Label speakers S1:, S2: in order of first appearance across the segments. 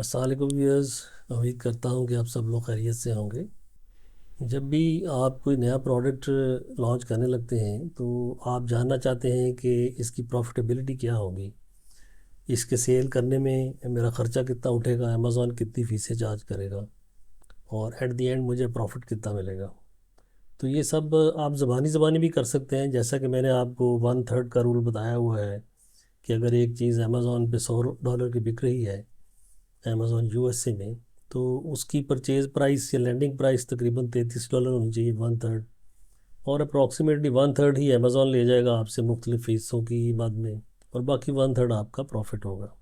S1: अस्सलाम वालेकुम व्यूअर्स। उम्मीद करता हूँ कि आप सब लोग खैरियत से होंगे। जब भी आप कोई नया प्रोडक्ट लॉन्च करने लगते हैं तो आप जानना चाहते हैं कि इसकी प्रॉफिटेबिलिटी क्या होगी, इसके सेल करने में मेरा ख़र्चा कितना उठेगा, अमेज़ॉन कितनी फ़ीसें चार्ज करेगा और एट द एंड मुझे प्रॉफिट कितना मिलेगा। तो ये सब आप ज़बानी ज़बानी भी कर सकते हैं, जैसा कि मैंने आपको 1/3 का रूल बताया हुआ है कि अगर एक चीज़ अमेज़ॉन पे $100 की बिक रही है अमेज़ॉन यूएसए में, तो उसकी परचेज़ प्राइस या लैंडिंग प्राइस तकरीबन $33 होनी चाहिए, 1/3। और अप्रॉक्सीमेटली 1/3 ही अमेज़ॉन ले जाएगा आपसे मुख्तलिफ़ फ़ीसों की बाद में, और बाकी 1/3 आपका प्रॉफिट होगा।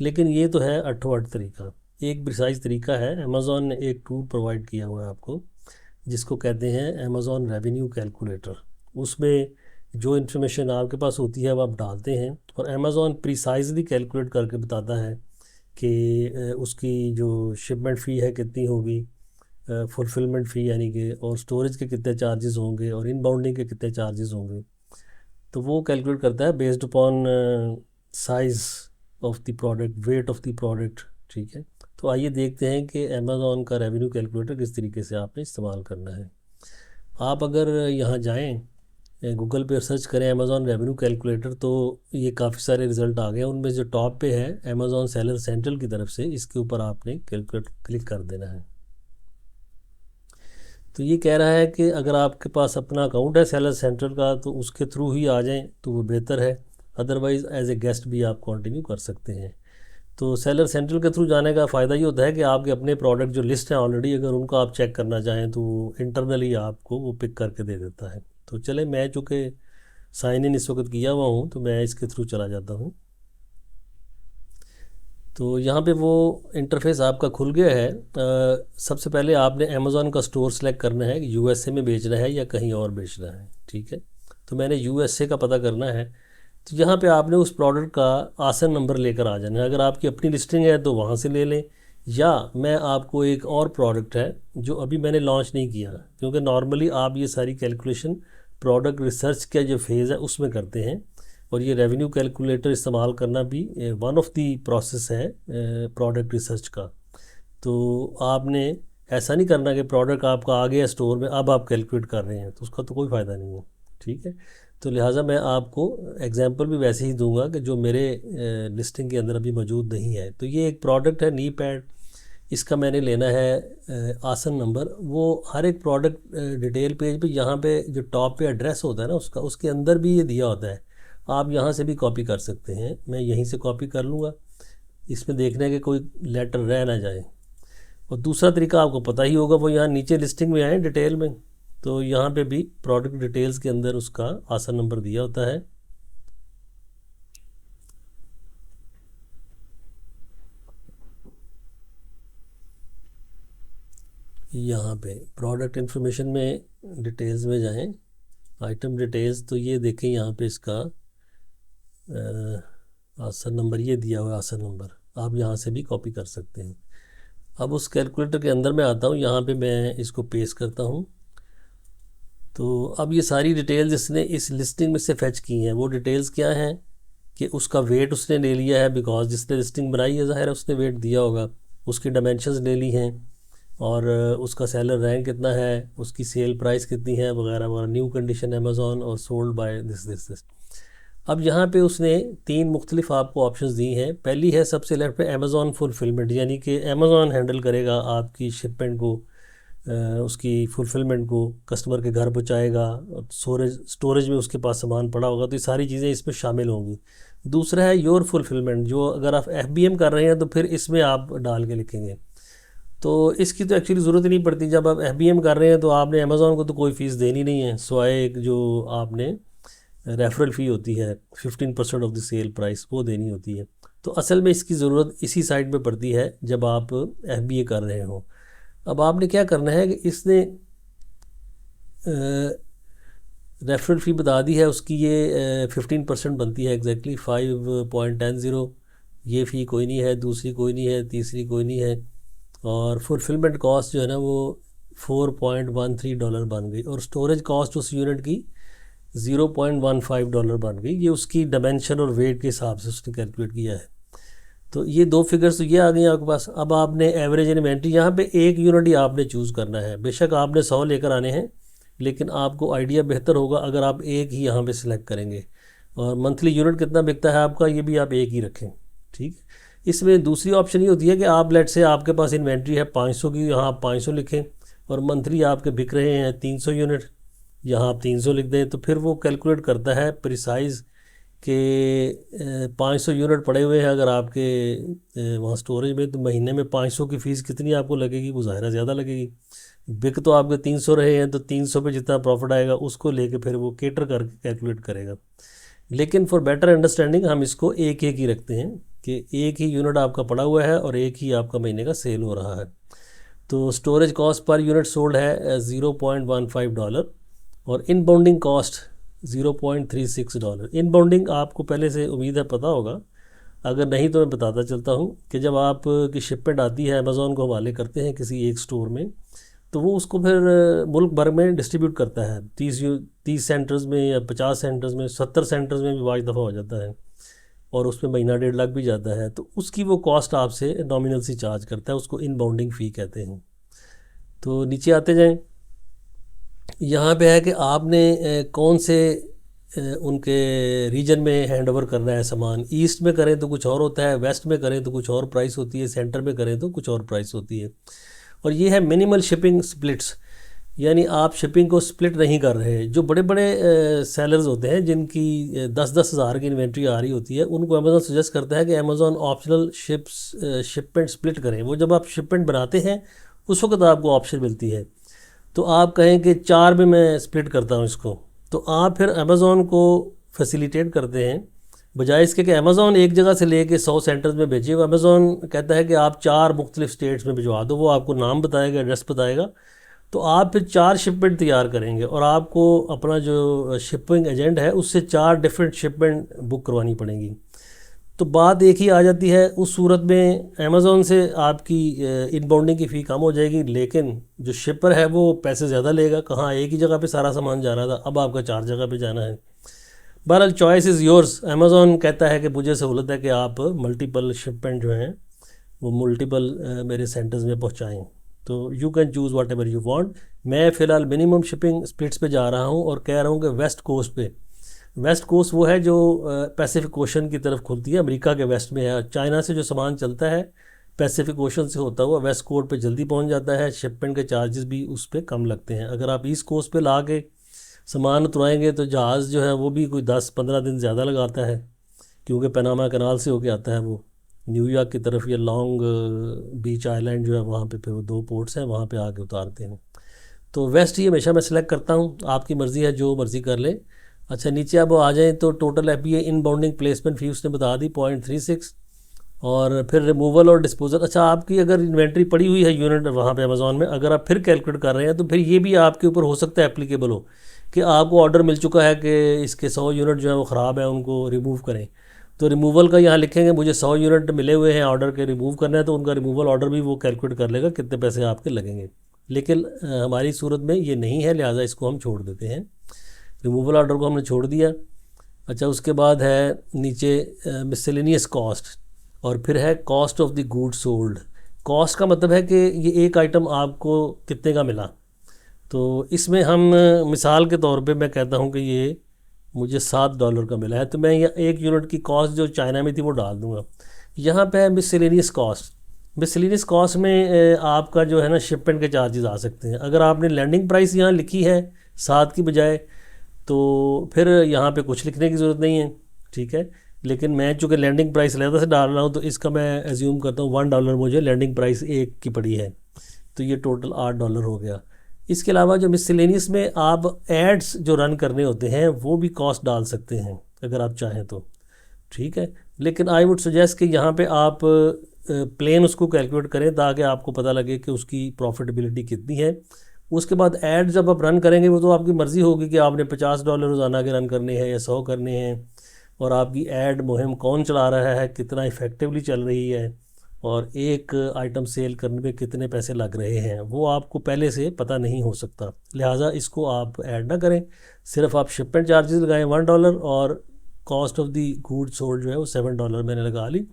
S1: लेकिन ये तो है अट्ठो अट्ठ तरीका। एक प्रिसाइज तरीका है, अमेज़ॉन ने एक टूल प्रोवाइड किया हुआ है आपको जिसको कहते हैं अमेज़ॉन रेवेन्यू कैलकुलेटर। उसमें जो इन्फॉर्मेशन आपके पास होती है वो आप डालते हैं और अमेज़ॉन प्रिसाइजली कैलकुलेट करके बताता है कि उसकी जो शिपमेंट फ़ी है कितनी होगी, फुलफिलमेंट फ़ी यानी कि, और स्टोरेज के कितने चार्जेस होंगे और इनबाउंडिंग के कितने चार्जेस होंगे। तो वो कैलकुलेट करता है based upon size of the product, weight of the product. ठीक है, तो आइए देखते हैं कि अमेज़ॉन का रेवेन्यू कैलकुलेटर किस तरीके से आपने इस्तेमाल करना है। आप अगर यहाँ जाएँ, गूगल पे सर्च करें अमेज़ॉन रेवेन्यू कैलकुलेटर, तो ये काफ़ी सारे रिज़ल्ट आ गए। उनमें जो टॉप पे है अमेज़ॉन सेलर सेंट्रल की तरफ से, इसके ऊपर आपने कैलकुलेट क्लिक कर देना है। तो ये कह रहा है कि अगर आपके पास अपना अकाउंट है सेलर सेंट्रल का तो उसके थ्रू ही आ जाएं तो वो बेहतर है, अदरवाइज़ एज ए गेस्ट भी आप कंटिन्यू कर सकते हैं। तो सेलर सेंट्रल के थ्रू जाने का फ़ायदा ये होता है कि आपके अपने प्रोडक्ट जो लिस्ट है ऑलरेडी, अगर उनको आप चेक करना चाहें तो इंटरनली आपको वो पिक करके दे देता है। तो चले, मैं चूँकि साइन इन इस वक्त किया हुआ हूँ तो मैं इसके थ्रू चला जाता हूँ। तो यहाँ पे वो इंटरफेस आपका खुल गया है। सबसे पहले आपने अमेज़ॉन का स्टोर सेलेक्ट करना है, यूएसए में बेचना है या कहीं और बेचना है। ठीक है, तो मैंने यूएसए का पता करना है। तो यहाँ पे आपने उस प्रोडक्ट का आसन नंबर लेकर आ जाना है। अगर आपकी अपनी लिस्टिंग है तो वहाँ से ले लें, या मैं आपको एक और प्रोडक्ट है जो अभी मैंने लॉन्च नहीं किया, क्योंकि नॉर्मली आप ये सारी कैलकुलेशन प्रोडक्ट रिसर्च का जो फेज़ है उसमें करते हैं, और ये रेवेन्यू कैलकुलेटर इस्तेमाल करना भी वन ऑफ दी प्रोसेस है प्रोडक्ट रिसर्च का। तो आपने ऐसा नहीं करना कि प्रोडक्ट आपका आ गया स्टोर में अब आप कैलकुलेट कर रहे हैं, तो उसका तो कोई फ़ायदा नहीं है। ठीक है, तो लिहाजा मैं आपको एग्जांपल भी वैसे ही दूंगा कि जो मेरे लिस्टिंग के अंदर अभी मौजूद नहीं है। तो ये एक प्रोडक्ट है नी पैड, इसका मैंने लेना है आसन नंबर। वो हर एक प्रोडक्ट डिटेल पेज पे यहाँ पे जो टॉप पे एड्रेस होता है ना उसका, उसके अंदर भी ये दिया होता है। आप यहाँ से भी कॉपी कर सकते हैं, मैं यहीं से कॉपी कर लूँगा। इसमें देखना है कि कोई लेटर रह ना जाए। और दूसरा तरीका आपको पता ही होगा, वो यहाँ नीचे लिस्टिंग में आए डिटेल में, तो यहाँ पे भी प्रोडक्ट डिटेल्स के अंदर उसका आसन नंबर दिया होता है। यहाँ पे प्रोडक्ट इन्फॉर्मेशन में डिटेल्स में जाएं, आइटम डिटेल्स, तो ये देखें यहाँ पे इसका आसन नंबर ये दिया हुआ है। आसन नंबर आप यहाँ से भी कॉपी कर सकते हैं। अब उस कैलकुलेटर के अंदर मैं आता हूँ, यहाँ पे मैं इसको पेस्ट करता हूँ। तो अब ये सारी डिटेल्स इसने इस लिस्टिंग में से फैच की हैं। वो डिटेल्स क्या हैं कि उसका वेट उसने ले लिया है, बिकॉज जिसने लिस्टिंग बनाई है ज़ाहिर है उसने वेट दिया होगा। उसकी डायमेंशंस ले ली हैं, और उसका सेलर रैंक कितना है, उसकी सेल प्राइस कितनी है वगैरह वगैरह, न्यू कंडीशन अमेज़ॉन और सोल्ड बाय दिस। अब यहाँ पे उसने तीन मुख्तलिफ आपको ऑप्शंस दी हैं। पहली है सबसे लेफ्ट पे अमेज़ॉन फुलफिलमेंट, यानी कि अमेज़ॉन हैंडल करेगा आपकी शिपमेंट को, उसकी फुलफिलमेंट को कस्टमर के घर पहुँचाएगा, और स्टोरेज में उसके पास सामान पड़ा होगा, तो ये सारी चीज़ें इसमें शामिल होंगी। दूसरा है योर फुलफिलमेंट, जो अगर आप FBM कर रहे हैं तो फिर इसमें आप डाल के लिखेंगे। तो इसकी तो एक्चुअली ज़रूरत ही नहीं पड़ती, जब आप FBM कर रहे हैं तो आपने अमेज़ॉन को तो कोई फ़ीस देनी नहीं है, सिवाय एक जो आपने रेफरल फ़ी होती है 15% ऑफ द सेल प्राइस, वो देनी होती है। तो असल में इसकी ज़रूरत इसी साइड पे पड़ती है जब आप FBA कर रहे हो। अब आपने क्या करना है कि इसने रेफरल फ़ी बता दी है उसकी, ये 15% बनती है, एग्जैक्टली 5.10। ये फ़ी कोई नहीं है, दूसरी कोई नहीं है, तीसरी कोई नहीं है, और फुलफिलमेंट कॉस्ट जो है ना वो $4.13 बन गई, और स्टोरेज कॉस्ट उस यूनिट की $0.15 बन गई। ये उसकी डायमेंशन और वेट के हिसाब से उसने कैलकुलेट किया है। तो ये दो फिगर्स तो ये आ गई आपके पास। अब आपने एवरेज इन्वेंट्री यहाँ पे एक यूनिट ही आपने चूज़ करना है। बेशक आपने 100 लेकर आने हैं, लेकिन आपको आइडिया बेहतर होगा अगर आप एक ही यहाँ पे सिलेक्ट करेंगे। और मंथली यूनिट कितना बिकता है आपका, ये भी आप एक ही रखें। ठीक। इसमें दूसरी ऑप्शन ये होती है कि आप लेट से आपके पास इन्वेंट्री है 500 की, यहाँ आप 500 लिखें, और मंथली आपके बिक रहे हैं 300 यूनिट, यहाँ आप 300 लिख दें। तो फिर वो कैलकुलेट करता है प्रिसाइज़ कि 500 यूनिट पड़े हुए हैं अगर आपके वहाँ स्टोरेज में, तो महीने में 500 की फ़ीस कितनी आपको लगेगी, वो ज़ाहिर ज़्यादा लगेगी। बिक तो आपके 300 रहे हैं, तो 300 पे जितना प्रॉफिट आएगा उसको लेके फिर वो केटर करके कैलकुलेट करेगा। लेकिन फॉर बेटर अंडरस्टैंडिंग हम इसको एक एक ही रखते हैं कि एक ही यूनिट आपका पड़ा हुआ है और एक ही आपका महीने का सेल हो रहा है। तो storage cost per unit sold है $0.15, और इनबाउंडिंग कॉस्ट $0.36। इनबाउंडिंग आपको पहले से उम्मीद है पता होगा, अगर नहीं तो मैं बताता चलता हूँ कि जब आपकी शिपमेंट आती है, अमेज़ॉन को हवाले करते हैं किसी एक स्टोर में, तो वो उसको फिर मुल्क भर में डिस्ट्रीब्यूट करता है। 30 सेंटर्स में या 50 सेंटर्स में, 70 सेंटर्स में भी वाज दफ़ा हो जाता है, और उसमें महीना 1.5 लाख भी जाता है। तो उसकी वो कॉस्ट आपसे नॉमिनल सी चार्ज करता है, उसको इनबाउंडिंग फ़ी कहते हैं। तो नीचे आते जाएं, यहाँ पे है कि आपने कौन से उनके रीजन में हैंड ओवर करना है सामान। ईस्ट में करें तो कुछ और होता है, वेस्ट में करें तो कुछ और प्राइस होती है, सेंटर में करें तो कुछ और प्राइस होती है। और ये है मिनिमल शिपिंग स्प्लिट्स, यानी आप शिपिंग को स्प्लिट नहीं कर रहे। जो बड़े बड़े सेलर्स होते हैं जिनकी 10-10 हज़ार की इन्वेंट्री आ रही होती है, उनको अमेज़ॉन सजेस्ट करता है कि अमेज़ॉन ऑप्शनल शिपमेंट स्प्लिट करें। वो जब आप शिपमेंट बनाते हैं उस वक्त आपको ऑप्शन मिलती है। तो आप कहें कि 4 में मैं स्प्लिट करता हूँ इसको, तो आप फिर अमेज़ॉन को फैसिलिटेट करते हैं, बजाय इसके कि अमेज़ॉन एक जगह से लेके 100 सेंटर्स में भेजे। वो अमेज़ॉन कहता है कि आप 4 मुख्तलिफ स्टेट्स में भिजवा दो। वो आपको नाम बताएगा, एड्रेस बताएगा, तो आप फिर 4 शिपमेंट तैयार करेंगे, और आपको अपना जो शिपिंग एजेंट है उससे 4 डिफरेंट शिपमेंट बुक करवानी पड़ेंगी। तो बात एक ही आ जाती है। उस सूरत में अमेज़ॉन से आपकी इनबाउंडिंग की फ़ी कम हो जाएगी, लेकिन जो शिपर है वो पैसे ज़्यादा लेगा। कहाँ एक ही जगह पे सारा सामान जाना था, अब आपका 4 जगह पे जाना है। बहरहाल चॉइस इज़ योर्स। अमेज़ॉन कहता है कि मुझे सहूलत है कि आप मल्टीपल शिपमेंट जो हैं वो मल्टीपल मेरे सेंटर्स में पहुँचाएँ, तो you can choose what ever you want. मैं फ़िलहाल मिनिमम शिपिंग स्प्लिट्स पे जा रहा हूँ और कह रहा हूँ कि वेस्ट कोस्ट पे। वेस्ट कोस्ट वो है जो पैसिफिक ओशन की तरफ खुलती है, अमेरिका के वेस्ट में है। चाइना से जो सामान चलता है पैसिफिक ओशन से होता हुआ वेस्ट कोस्ट पे जल्दी पहुंच जाता है। शिपमेंट के चार्जेस भी उस पर कम लगते हैं। अगर आप ईस्ट कोस्ट पे ला के सामान उतरवाएंगे तो जहाज़ जो है वो भी कोई 10-15 दिन ज़्यादा लगाता है, क्योंकि पनामा कनाल से होके आता है वो न्यूयॉर्क की तरफ, या लॉन्ग बीच आइलैंड जो है वहाँ पे फिर वो 2 पोर्ट्स हैं, वहाँ पे आके उतारते हैं। तो वेस्ट ही हमेशा मैं सिलेक्ट करता हूँ, आपकी मर्ज़ी है, जो मर्ज़ी कर ले। अच्छा नीचे अब आ जाएँ तो टोटल FBA इनबाउंडिंग प्लेसमेंट फ़ी उसने बता दी 0.36, और फिर रिमूवल और डिस्पोजल। अच्छा आपकी अगर इन्वेंट्री पड़ी हुई है यूनिट वहाँ पे अमेज़ॉन में, अगर आप फिर कैलकुलेट कर रहे हैं तो फिर ये भी आपके ऊपर हो सकता है एप्लीकेबल हो कि आपको ऑर्डर मिल चुका है कि इसके 100 यूनिट जो है वो ख़राब है, उनको रिमूव करें। तो रिमूवल का यहाँ लिखेंगे मुझे 100 यूनिट मिले हुए हैं ऑर्डर के, रिमूव करना है, तो उनका रिमूवल ऑर्डर भी वो कैलकुलेट कर लेगा कितने पैसे आपके लगेंगे। लेकिन हमारी सूरत में ये नहीं है, लिहाजा इसको हम छोड़ देते हैं। रिमूवल ऑर्डर को हमने छोड़ दिया। अच्छा उसके बाद है नीचे मिसलेनियस कॉस्ट, और फिर है cost of the good sold. Cost का मतलब है कि ये एक आइटम आपको कितने का मिला। तो इसमें हम मिसाल के तौर पे मैं कहता हूँ कि ये मुझे $7 का मिला है, तो मैं यहाँ एक यूनिट की कॉस्ट जो चाइना में थी वो डाल दूँगा। यहाँ पे है मिसलेनियस कॉस्ट। मिसलेनियस कॉस्ट में आपका जो है ना शिपमेंट के चार्जेस आ सकते हैं। अगर आपने लैंडिंग प्राइस यहाँ लिखी है 7 की बजाय, तो फिर यहाँ पे कुछ लिखने की ज़रूरत नहीं है, ठीक है। लेकिन मैं चूँकि लैंडिंग प्राइस लहदा से डाल रहा हूँ, तो इसका मैं एज्यूम करता हूँ $1 मुझे लैंडिंग प्राइस एक की पड़ी है, तो ये टोटल $8 हो गया। इसके अलावा जो मिसलेनियस में आप एड्स जो रन करने होते हैं वो भी कॉस्ट डाल सकते हैं अगर आप चाहें तो, ठीक है। लेकिन आई वुड सजेस्ट कि यहाँ पे आप प्लेन उसको कैलकुलेट करें ताकि आपको पता लगे कि उसकी प्रॉफिटेबिलिटी कितनी है। उसके बाद ऐड जब आप रन करेंगे वो तो आपकी मर्ज़ी होगी कि आपने $50 रोज़ाना के रन करने हैं या 100 करने हैं, और आपकी ऐड मुहिम कौन चला रहा है, कितना इफ़ेक्टिवली चल रही है, और एक आइटम सेल करने पे कितने पैसे लग रहे हैं, वो आपको पहले से पता नहीं हो सकता। लिहाजा इसको आप ऐड ना करें, सिर्फ आप शिपमेंट चार्जेस लगाएं $1, और cost of the good sold जो है वो $7 मैंने लगा ली।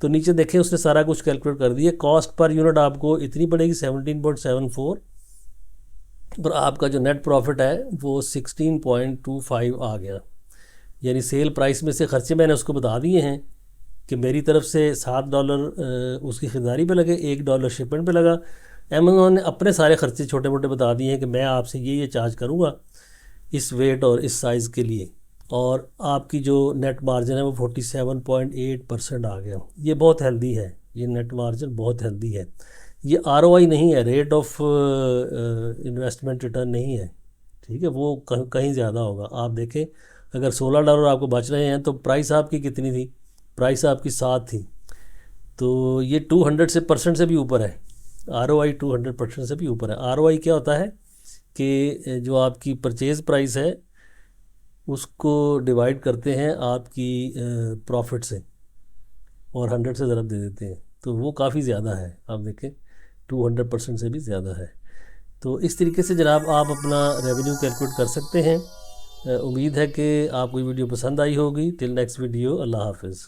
S1: तो नीचे देखें उसने सारा कुछ कैलकुलेट कर दिया। कॉस्ट पर यूनिट आपको इतनी पड़ेगी 17.74, और आपका जो नेट प्रॉफिट है वो 16.25 आ गया। यानी सेल प्राइस में से खर्चे मैंने उसको बता दिए हैं कि मेरी तरफ से $7 उसकी ख़रीदारी पे लगे, $1 शिपमेंट पे लगा। अमेज़ॉन ने अपने सारे खर्चे छोटे मोटे बता दिए हैं कि मैं आपसे ये चार्ज करूँगा इस वेट और इस साइज़ के लिए, और आपकी जो नेट मार्जिन है वो 47.8% आ गया। ये बहुत हेल्दी है, ये नेट मार्जिन बहुत हेल्दी है। ये ROI नहीं है, रेट ऑफ इन्वेस्टमेंट रिटर्न नहीं है, ठीक है, वो कहीं ज़्यादा होगा। आप देखें अगर $16 आपको बच रहे हैं तो प्राइस आपकी कितनी थी, प्राइस आपकी 7 थी, तो ये 200% से भी ऊपर है। ROI 200% से भी ऊपर है। ROI क्या होता है कि जो आपकी परचेज़ प्राइस है उसको डिवाइड करते हैं आपकी प्रॉफिट से और 100 से ज़रा दे देते हैं, तो वो काफ़ी ज़्यादा है। आप देखें 200% से भी ज़्यादा है। तो इस तरीके से जनाब आप अपना रेवेन्यू कैलकुलेट कर सकते हैं। उम्मीद है कि आपको ये वीडियो पसंद आई होगी। टिल नेक्स्ट वीडियो, अल्लाह हाफिज़।